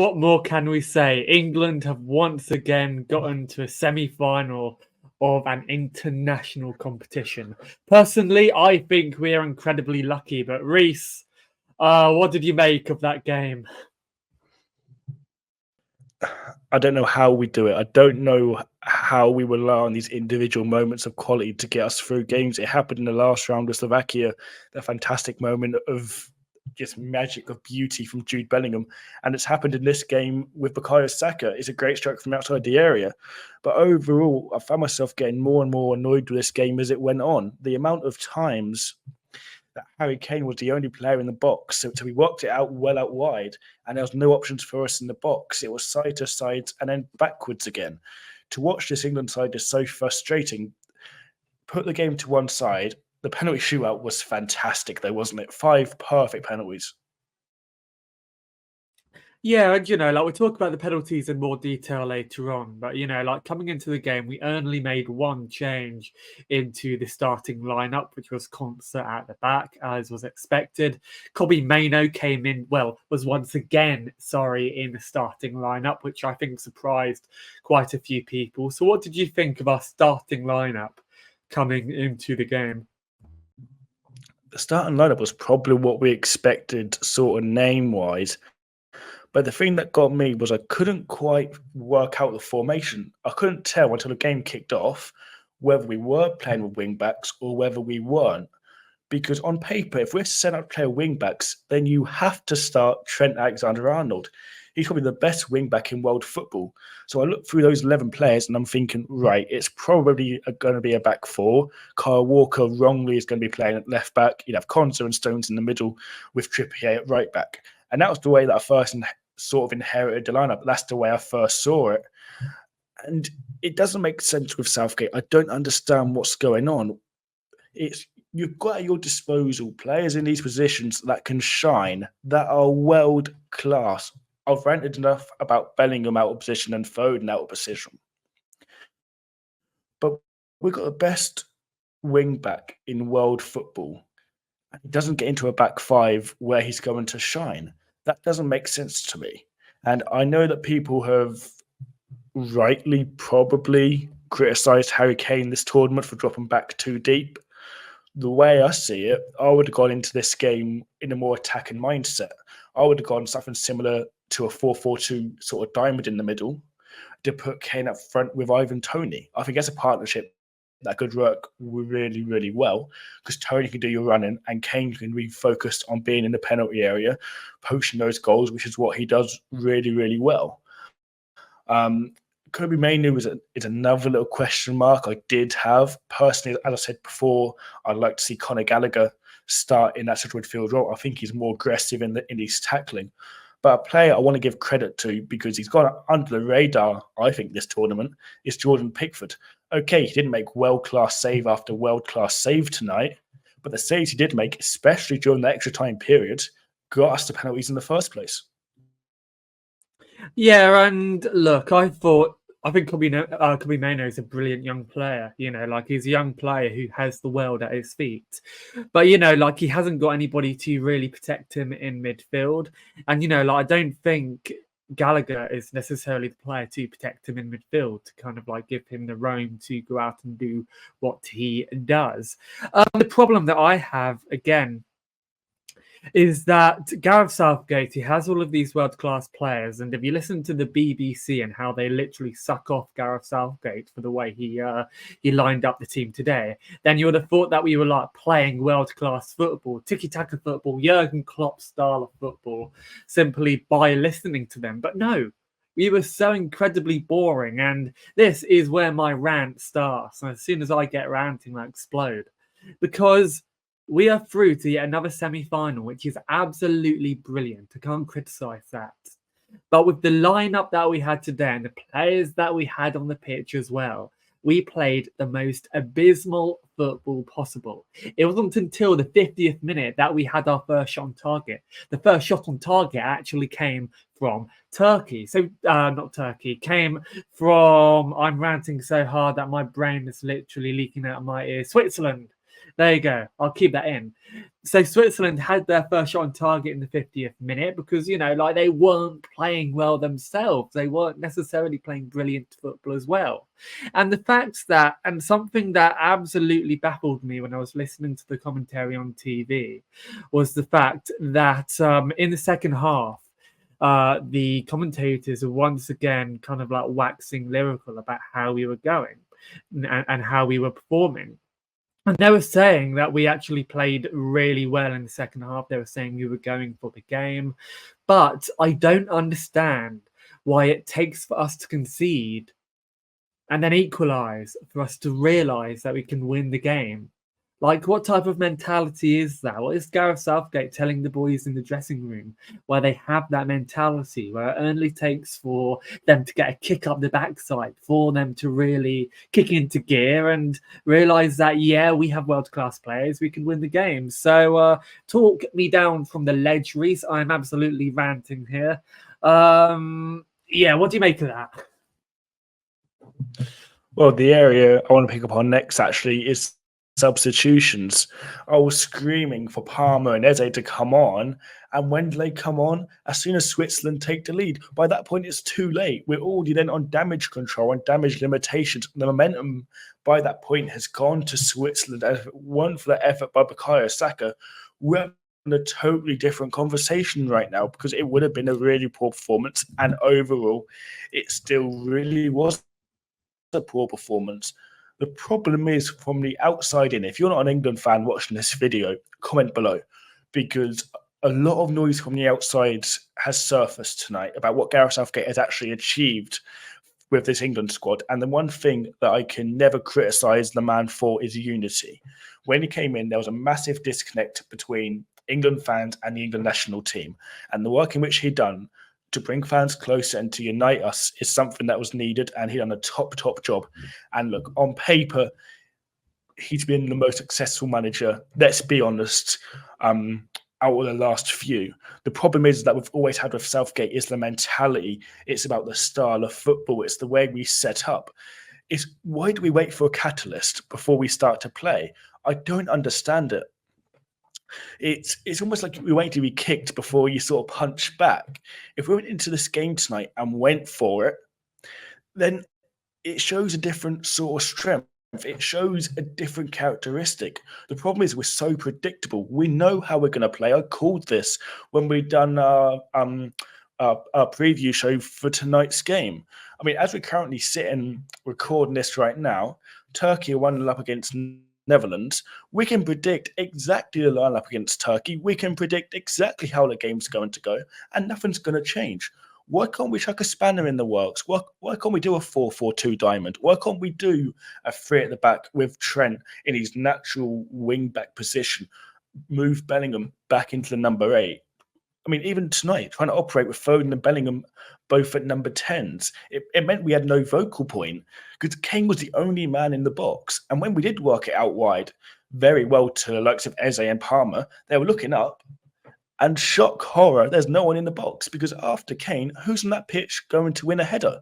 what more can we say? England have once again gotten to a semi-final of an international competition. Personally, I think we are incredibly lucky. But Reese, what did you make of that game? I don't know how we do it. I don't know how we rely on these individual moments of quality to get us through games. It happened in the last round with Slovakia, the fantastic moment of just magic of beauty from Jude Bellingham. And it's happened in this game with Bukayo Saka. It's a great stroke from outside the area. But overall, I found myself getting more and more annoyed with this game as it went on. The amount of times that Harry Kane was the only player in the box. So we worked it out well out wide, and there was no options for us in the box. It was side to side and then backwards again. To watch this England side is so frustrating. Put the game to one side. The penalty shootout was fantastic, though, wasn't it? 5 perfect penalties. Yeah, and we'll talk about the penalties in more detail later on. But coming into the game, we only made one change into the starting lineup, which was Concert at the back, as was expected. Kobbie Mainoo came in, was once again, in the starting lineup, which I think surprised quite a few people. So what did you think of our starting lineup coming into the game? The starting lineup was probably what we expected, sort of name-wise. But the thing that got me was I couldn't quite work out the formation. I couldn't tell until the game kicked off whether we were playing with wing backs or whether we weren't. Because on paper, if we're set up to play wing backs, then you have to start Trent Alexander-Arnold. He's probably the best wing back in world football. So I look through those 11 players and I'm thinking, right, it's probably going to be a back four. Kyle Walker wrongly is going to be playing at left back. You'd have Konsa and Stones in the middle with Trippier at right back. And that was the way that I first sort of inherited the lineup. That's the way I first saw it. And it doesn't make sense with Southgate. I don't understand what's going on. You've got at your disposal players in these positions that can shine, that are world class. I've ranted enough about Bellingham out of position and Foden out of position. But we've got the best wing back in world football. He doesn't get into a back five where he's going to shine. That doesn't make sense to me. And I know that people have rightly probably criticised Harry Kane this tournament for dropping back too deep. The way I see it, I would have gone into this game in a more attacking mindset. I would have gone something similar to a 4-4-2 sort of diamond in the middle to put Kane up front with Ivan Toney. I think as a partnership, that could work really, really well because Toney can do your running and Kane can be focused on being in the penalty area, poaching those goals, which is what he does really, really well. Kobbie Mainoo is another little question mark I did have. Personally, as I said before, I'd like to see Conor Gallagher start in that central midfield role. I think he's more aggressive in his tackling. But a player I want to give credit to because he's gone under the radar, I think, this tournament, is Jordan Pickford. Okay, he didn't make world-class save after world-class save tonight, but the saves he did make, especially during the extra time period, got us to penalties in the first place. Yeah, and look, I think Kobbie Mainoo is a brilliant young player. He's a young player who has the world at his feet. But, he hasn't got anybody to really protect him in midfield. And, I don't think Gallagher is necessarily the player to protect him in midfield, to kind of give him the roam to go out and do what he does. The problem that I have, again, is that Gareth Southgate, he has all of these world-class players, and if you listen to the BBC and how they literally suck off Gareth Southgate for the way he lined up the team today, then you would have thought that we were playing world-class football, tiki-taka football, Jurgen Klopp style of football, simply by listening to them. But no, we were so incredibly boring, and this is where my rant starts. And as soon as I get ranting, I explode. Because we are through to yet another semi-final, which is absolutely brilliant. I can't criticise that. But with the lineup that we had today and the players that we had on the pitch as well, we played the most abysmal football possible. It wasn't until the 50th minute that we had our first shot on target. The first shot on target actually came from Turkey. Not Turkey, came from, I'm ranting so hard that my brain is literally leaking out of my ears, Switzerland. There you go. I'll keep that in. So Switzerland had their first shot on target in the 50th minute because, like they weren't playing well themselves. They weren't necessarily playing brilliant football as well. And the fact that, and something that absolutely baffled me when I was listening to the commentary on TV, was the fact that in the second half, the commentators were once again kind of like waxing lyrical about how we were going and how we were performing. And they were saying that we actually played really well in the second half. They were saying we were going for the game. But I don't understand why it takes for us to concede and then equalise for us to realise that we can win the game. Like, what type of mentality is that? What is Gareth Southgate telling the boys in the dressing room where they have that mentality, where it only takes for them to get a kick up the backside, for them to really kick into gear and realise that, yeah, we have world-class players, we can win the game. So talk me down from the ledge, Reese. I'm absolutely ranting here. Yeah, what do you make of that? Well, the area I want to pick up on next actually is substitutions. I was screaming for Palmer and Eze to come on, and when do they come on? As soon as Switzerland take the lead. By that point, it's too late. We're already then on damage control and damage limitations. The momentum by that point has gone to Switzerland. If it weren't for the effort by Bukayo Saka, we're in a totally different conversation right now, because it would have been a really poor performance, and overall, it still really was a poor performance. The problem is from the outside in. If you're not an England fan watching this video, comment below, because a lot of noise from the outside has surfaced tonight about what Gareth Southgate has actually achieved with this England squad. And the one thing that I can never criticise the man for is unity. When he came in, there was a massive disconnect between England fans and the England national team. And the work in which he'd done to bring fans closer and to unite us is something that was needed, and he'd done a top job. And look, on paper, he's been the most successful manager, let's be honest, out of the last few. The problem is that we've always had with Southgate is the mentality. It's about the style of football. It's the way we set up. It's why do we wait for a catalyst before we start to play? I don't understand it. It's almost like we wait to be kicked before you sort of punch back. If we went into this game tonight and went for it, then it shows a different sort of strength. It shows a different characteristic. The problem is we're so predictable. We know how we're going to play. I called this when we'd done our preview show for tonight's game. I mean, as we're currently sitting recording this right now, Turkey are 1-0 up against Netherlands. We can predict exactly the lineup against Turkey. We can predict exactly how the game's going to go, and nothing's going to change. Why can't we chuck a spanner in the works? Why can't we do a 4-4-2 diamond? Why can't we do a 3 at the back with Trent in his natural wing-back position, move Bellingham back into the number 8? I mean, even tonight, trying to operate with Foden and Bellingham both at number 10s, it meant we had no vocal point, because Kane was the only man in the box. And when we did work it out wide very well to the likes of Eze and Palmer, they were looking up, and shock horror, there's no one in the box, because after Kane, who's on that pitch going to win a header?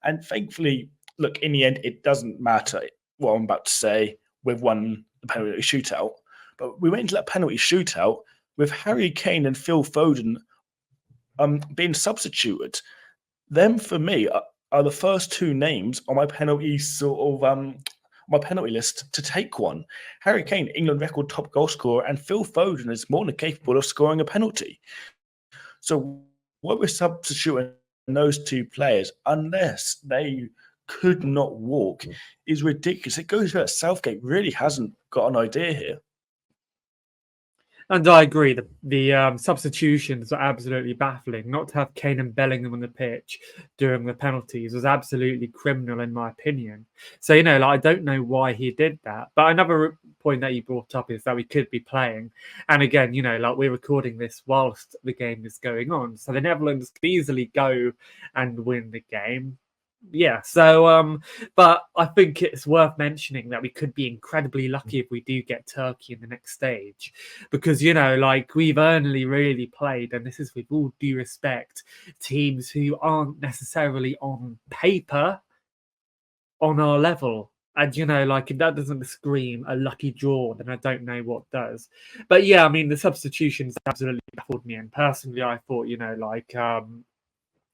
And thankfully, look, in the end, it doesn't matter what I'm about to say. We've won the penalty shootout, but we went into that penalty shootout with Harry Kane and Phil Foden being substituted. Them, for me, are the first two names on my penalty my penalty list to take one. Harry Kane, England record top goal scorer, and Phil Foden is more than capable of scoring a penalty. So what we're substituting those two players, unless they could not walk, is ridiculous. It goes that Southgate really hasn't got an idea here. And I agree. The substitutions are absolutely baffling. Not to have Kane and Bellingham on the pitch during the penalties was absolutely criminal, in my opinion. So, I don't know why he did that. But another point that you brought up is that we could be playing. And again, we're recording this whilst the game is going on. So the Netherlands could easily go and win the game. Yeah, so but I think it's worth mentioning that we could be incredibly lucky if we do get Turkey in the next stage, because we've only really played, and this is with all due respect, teams who aren't necessarily on paper on our level. And, like, if that doesn't scream a lucky draw, then I don't know what does. But yeah, I mean, the substitutions absolutely baffled me. And personally, I thought, like,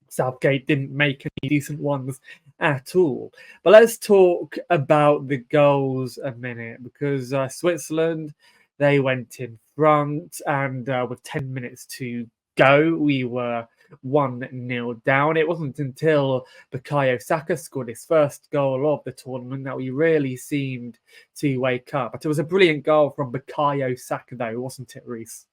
Southgate didn't make any decent ones at all. But let's talk about the goals a minute, because Switzerland, they went in front, and with 10 minutes to go, we were 1-0 down. It wasn't until Bukayo Saka scored his first goal of the tournament that we really seemed to wake up. But it was a brilliant goal from Bukayo Saka, though, wasn't it, Reese?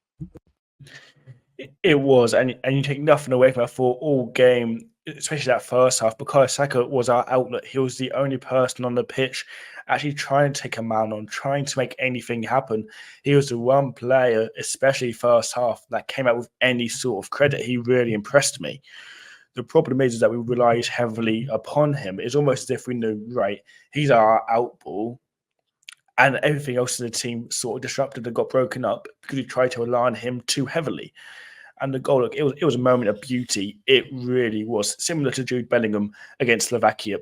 It was, and you take nothing away from that for all game, especially that first half. Because Saka was our outlet. He was the only person on the pitch actually trying to take a man on, trying to make anything happen. He was the one player, especially first half, that came out with any sort of credit. He really impressed me. The problem is that we relied heavily upon him. It's almost as if we knew, right, he's our outball, and everything else in the team sort of disrupted and got broken up because we tried to rely on him too heavily. And the goal, look, it was a moment of beauty. It really was. Similar to Jude Bellingham against Slovakia.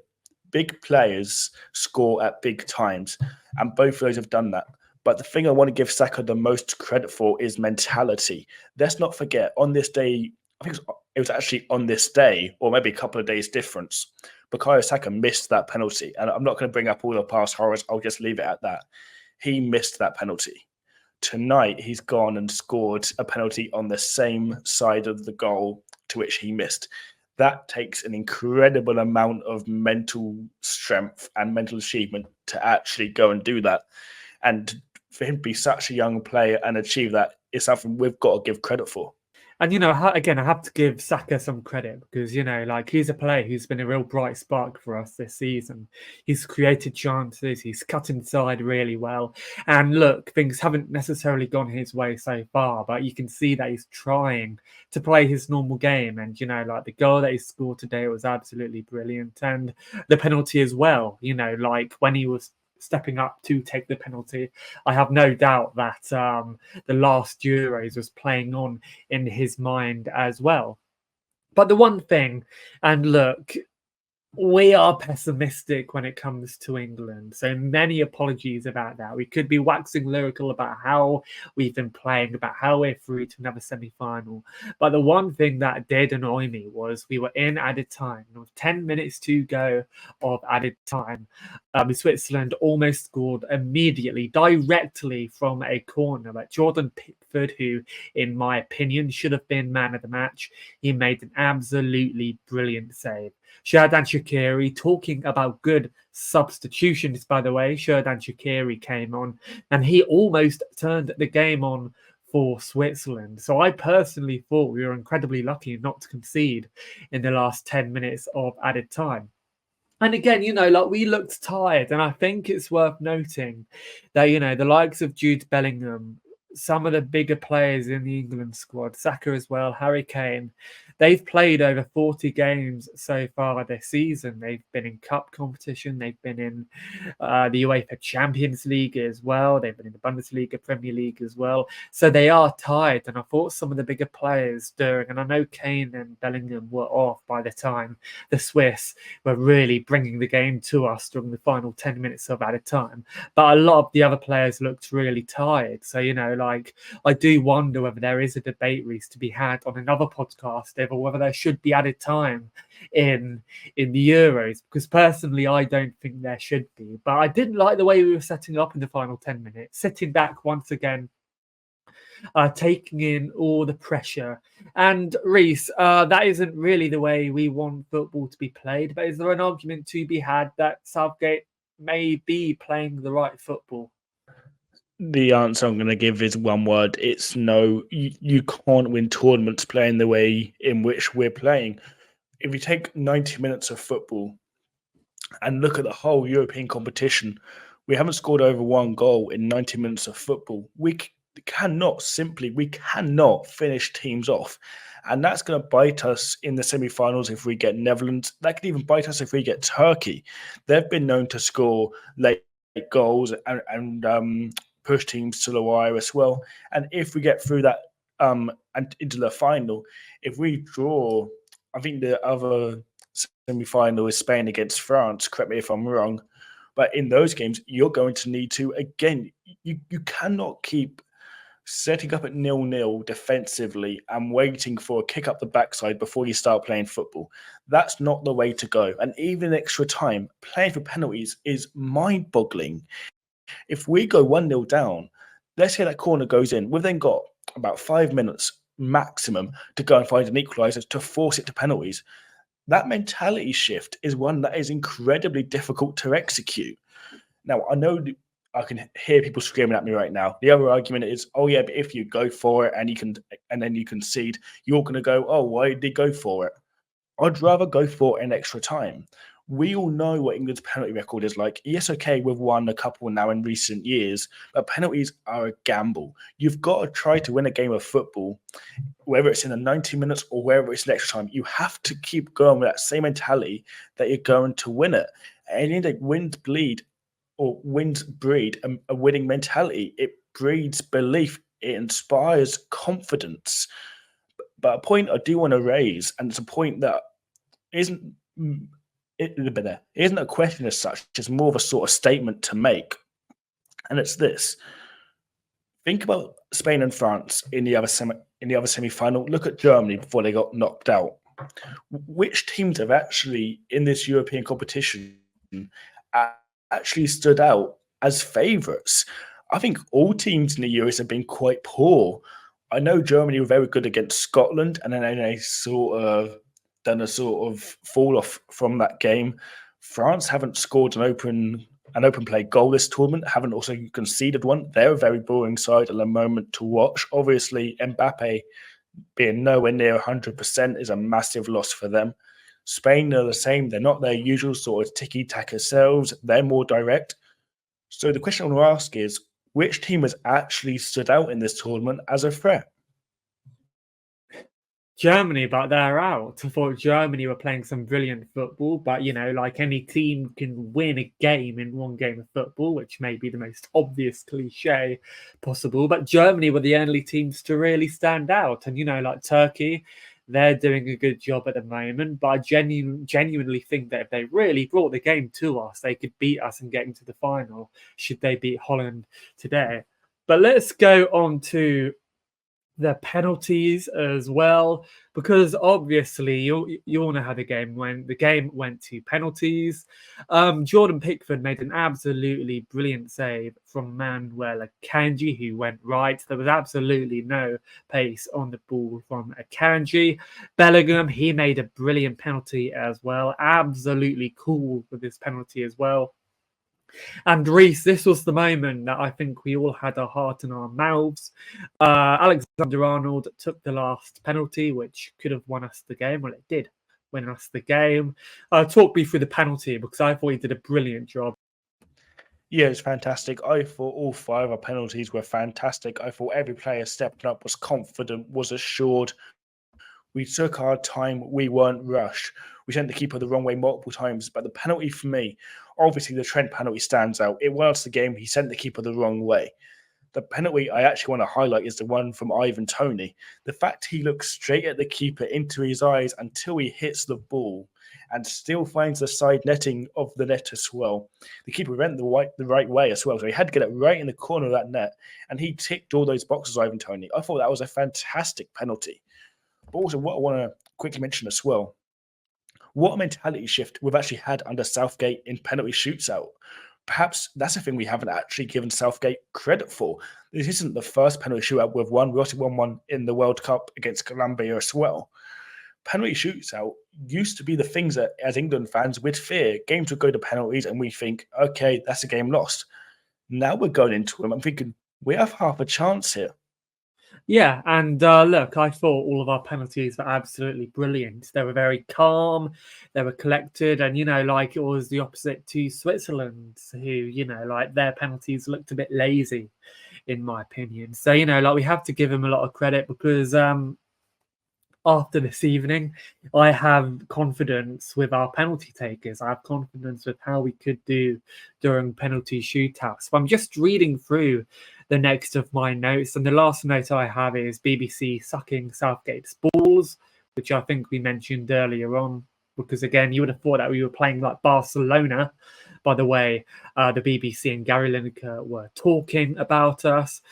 Big players score at big times, and both of those have done that. But the thing I want to give Saka the most credit for is mentality. Let's not forget, on this day, I think it was actually on this day, or maybe a couple of days difference, Bukayo Saka missed that penalty. And I'm not going to bring up all the past horrors. I'll just leave it at that. He missed that penalty. Tonight, he's gone and scored a penalty on the same side of the goal to which he missed. That takes an incredible amount of mental strength and mental achievement to actually go and do that. And for him to be such a young player and achieve that is something we've got to give credit for. And, again, I have to give Saka some credit because, like, he's a player who's been a real bright spark for us this season. He's created chances, he's cut inside really well. And look, things haven't necessarily gone his way so far, but you can see that he's trying to play his normal game. And, like, the goal that he scored today was absolutely brilliant. And the penalty as well, like, when he was stepping up to take the penalty, I have no doubt that the last Euros was playing on in his mind as well. But the one thing, and look, we are pessimistic when it comes to England. So many apologies about that. We could be waxing lyrical about how we've been playing, about how we're through to another semi-final. But the one thing that did annoy me was we were in added time. With 10 minutes to go of added time, Switzerland almost scored immediately, directly from a corner. But Jordan Pickford, who, in my opinion, should have been man of the match, he made an absolutely brilliant save. Xherdan Shaqiri, talking about good substitutions, by the way, Xherdan Shaqiri came on and he almost turned the game on for Switzerland. So I personally thought we were incredibly lucky not to concede in the last 10 minutes of added time. And again, like, we looked tired, and I think it's worth noting that, the likes of Jude Bellingham, some of the bigger players in the England squad, Saka as well, Harry Kane, they've played over 40 games so far this season. They've been in cup competition. They've been in the UEFA Champions League as well. They've been in the Bundesliga, Premier League as well. So they are tired. And I thought some of the bigger players during, and I know Kane and Bellingham were off by the time the Swiss were really bringing the game to us during the final 10 minutes of added time. But a lot of the other players looked really tired. So, like, I do wonder whether there is a debate, Reese, to be had on another podcast, or whether there should be added time in the Euros, because personally I don't think there should be. But I didn't like the way we were setting up in the final 10 minutes, sitting back once again, taking in all the pressure. And Reese, that isn't really the way we want football to be played, but is there an argument to be had that Southgate may be playing the right football? The answer I'm going to give is one word. It's no. You can't win tournaments playing the way in which we're playing. If you take 90 minutes of football and look at the whole European competition, we haven't scored over one goal in 90 minutes of football. We cannot finish teams off. And that's going to bite us in the semi-finals if we get Netherlands. That could even bite us if we get Turkey. They've been known to score late goals and push teams to the wire as well. And if we get through that and into the final, if we draw, I think the other semi-final is Spain against France. Correct me if I'm wrong. But in those games, you're going to need to, again, you cannot keep setting up at 0-0 defensively and waiting for a kick up the backside before you start playing football. That's not the way to go. And even extra time, playing for penalties is mind-boggling. If we go 1-0 down, let's say that corner goes in, we've then got about 5 minutes maximum to go and find an equaliser to force it to penalties. That mentality shift is one that is incredibly difficult to execute. Now, I know I can hear people screaming at me right now. The other argument is, oh yeah, but if you go for it and then you concede, you're going to go, oh, why did they go for it? I'd rather go for it in extra time. We all know what England's penalty record is like. Yes, okay, we've won a couple now in recent years, but penalties are a gamble. You've got to try to win a game of football, whether it's in the 90 minutes or whether it's in extra time. You have to keep going with that same mentality that you're going to win it. And in the wins breed a winning mentality. It breeds belief. It inspires confidence. But a point I do want to raise, and it's a point that isn't a question as such, it's more of a sort of statement to make. And it's this. Think about Spain and France in the other semi-final. Look at Germany before they got knocked out. Which teams have actually, in this European competition, actually stood out as favourites? I think all teams in the Euros have been quite poor. I know Germany were very good against Scotland, and then they sort of done a sort of fall off from that game. France haven't scored an open play goal this tournament, haven't also conceded one. They're a very boring side at the moment to watch. Obviously, Mbappe being nowhere near 100% is a massive loss for them. Spain are the same. They're not their usual sort of tiki-taka selves. They're more direct. So the question I want to ask is, which team has actually stood out in this tournament as a threat? Germany, but they're out. I thought Germany were playing some brilliant football, but like any team can win a game in one game of football, which may be the most obvious cliche possible. But Germany were the only teams to really stand out. And like Turkey, they're doing a good job at the moment. But I genuinely think that if they really brought the game to us, they could beat us and get into the final, should they beat Holland today. But let's go on to the penalties as well, because obviously you all know how the game went. The game went to penalties. Jordan Pickford made an absolutely brilliant save from Manuel Akanji, who went right. There was absolutely no pace on the ball from Akanji. Bellingham, he made a brilliant penalty as well. Absolutely cool with this penalty as well. And Reece, this was the moment that I think we all had our heart in our mouths. Alexander-Arnold took the last penalty, which could have won us the game. Well, it did win us the game. Talk me through the penalty, because I thought he did a brilliant job. Yeah, it's fantastic. I thought all 5 of our penalties were fantastic. I thought every player stepped up, was confident, was assured. We took our time. We weren't rushed. We sent the keeper the wrong way multiple times. But the penalty for me, obviously the Trent penalty stands out. It won us the game. He sent the keeper the wrong way. The penalty I actually want to highlight is the one from Ivan Toney. The fact he looks straight at the keeper into his eyes until he hits the ball and still finds the side netting of the net as well. The keeper went the right way as well. So he had to get it right in the corner of that net. And he ticked all those boxes, Ivan Toney. I thought that was a fantastic penalty. But also, what I want to quickly mention as well, what a mentality shift we've actually had under Southgate in penalty shootout. Perhaps that's a thing we haven't actually given Southgate credit for. This isn't the first penalty shootout we've won. We also won one in the World Cup against Colombia as well. Penalty shootout used to be the things that, as England fans, we'd fear. Games would go to penalties and we think, okay, that's a game lost. Now we're going into them. I'm thinking, we have half a chance here. Yeah, and look, I thought all of our penalties were absolutely brilliant. They were very calm, they were collected, and like it was the opposite to Switzerland, who like their penalties looked a bit lazy, in my opinion. So like we have to give them a lot of credit, because after this evening, I have confidence with our penalty takers. I have confidence with how we could do during penalty shootouts. So I'm just reading through the next of my notes, and the last note I have is BBC sucking Southgate's balls, which I think we mentioned earlier on, because again, you would have thought that we were playing like Barcelona by the way the BBC and Gary Lineker were talking about us.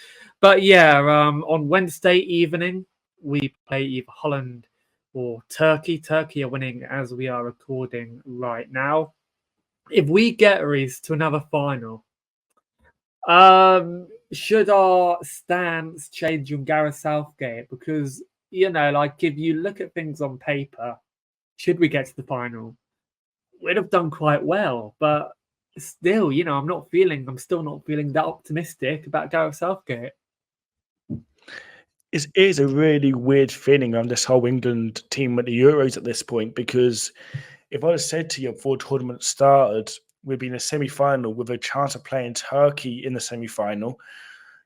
But yeah, on Wednesday evening, we play either Holland or Turkey. Turkey are winning as we are recording right now. If we get Reece to another final, should our stance change on Gareth Southgate? Because, like if you look at things on paper, should we get to the final, we'd have done quite well. But still, I'm still not feeling that optimistic about Gareth Southgate. It is a really weird feeling on this whole England team at the Euros at this point, because if I had said to you before the tournament started, we'd be in a semi-final with a chance of playing Turkey in the semi-final,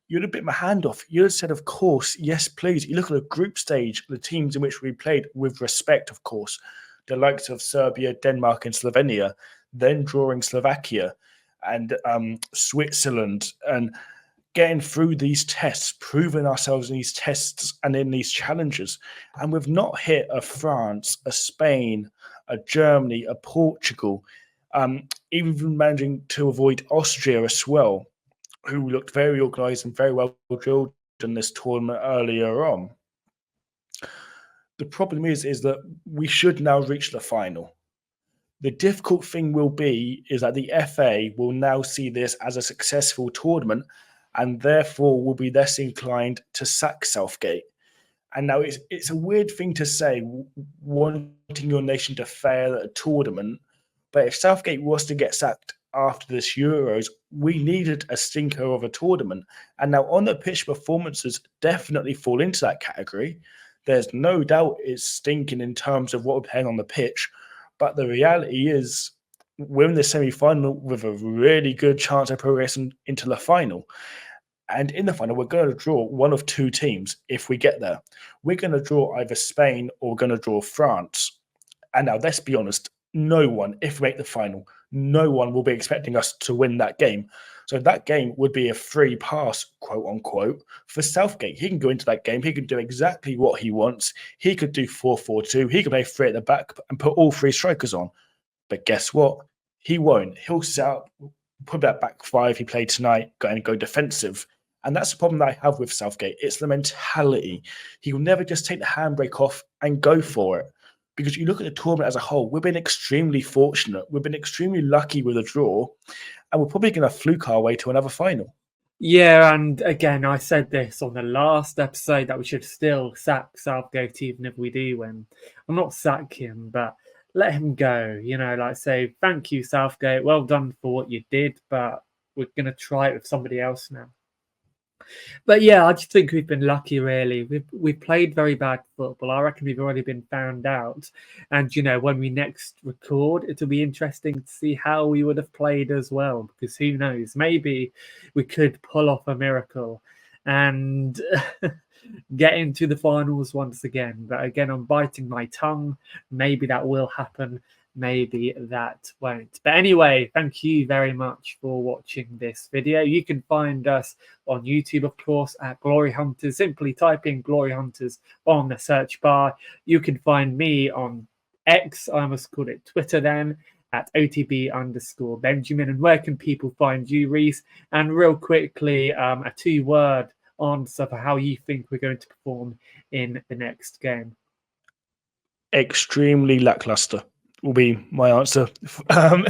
you'd have bit my hand off. You'd have said, of course, yes, please. You look at the group stage, the teams in which we played with respect, of course, the likes of Serbia, Denmark, and Slovenia, then drawing Slovakia and Switzerland, and getting through these tests, proving ourselves in these tests and in these challenges. And we've not hit a France, a Spain, a Germany, a Portugal, even managing to avoid Austria as well, who looked very organised and very well drilled in this tournament earlier on. The problem is that we should now reach the final. The difficult thing will be is that the FA will now see this as a successful tournament, and therefore will be less inclined to sack Southgate. And now it's a weird thing to say, wanting your nation to fail at a tournament, but if Southgate was to get sacked after this Euros, we needed a stinker of a tournament. And now on the pitch, performances definitely fall into that category. There's no doubt it's stinking in terms of what we're playing on the pitch, but the reality is we're in the semi-final with a really good chance of progressing into the final. And in the final, we're going to draw one of two teams if we get there. We're going to draw either Spain or we're going to draw France. And now, let's be honest, no one, if we make the final, no one will be expecting us to win that game. So that game would be a free pass, quote unquote, for Southgate. He can go into that game. He can do exactly what he wants. He could do 4-4-2. He could play three at the back and put all three strikers on. But guess what? He won't. He'll set up, put that back five he played tonight, and go defensive. And that's the problem that I have with Southgate. It's the mentality. He will never just take the handbrake off and go for it. Because you look at the tournament as a whole, we've been extremely fortunate. We've been extremely lucky with a draw, and we're probably going to fluke our way to another final. Yeah, and again, I said this on the last episode that we should still sack Southgate even if we do win. I'm not sack him, but let him go. Say, thank you, Southgate. Well done for what you did, but we're going to try it with somebody else now. But yeah, I just think we've been lucky, really. We've played very bad football. I reckon we've already been found out. And, when we next record, it'll be interesting to see how we would have played as well. Because who knows? Maybe we could pull off a miracle and get into the finals once again. But again, I'm biting my tongue. Maybe that will happen. Maybe that won't. But anyway, thank you very much for watching this video. You can find us on YouTube, of course, at Glory Hunters. Simply type in Glory Hunters on the search bar. You can find me on X, I almost called it Twitter then, at OTB_Benjamin. And where can people find you, Reece? And real quickly, a 2-word answer for how you think we're going to perform in the next game. Extremely lackluster will be my answer. I'm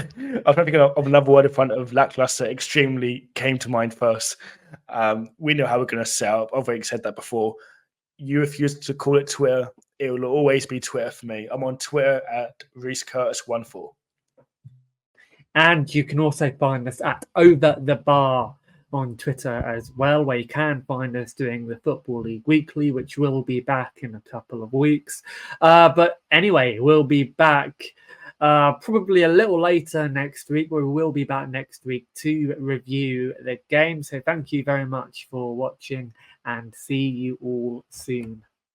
thinking of another word in front of lackluster. Extremely came to mind first. We know how we're going to set up. I've already said that before. You refuse to call it Twitter. It will always be Twitter for me. I'm on Twitter at ReeceCurtis14. And you can also find us at Over the Bar on Twitter as well, where you can find us doing the Football League Weekly, which will be back in a couple of weeks. But anyway, we'll be back probably a little later next week. We will be back next week to review the game. So thank you very much for watching and see you all soon.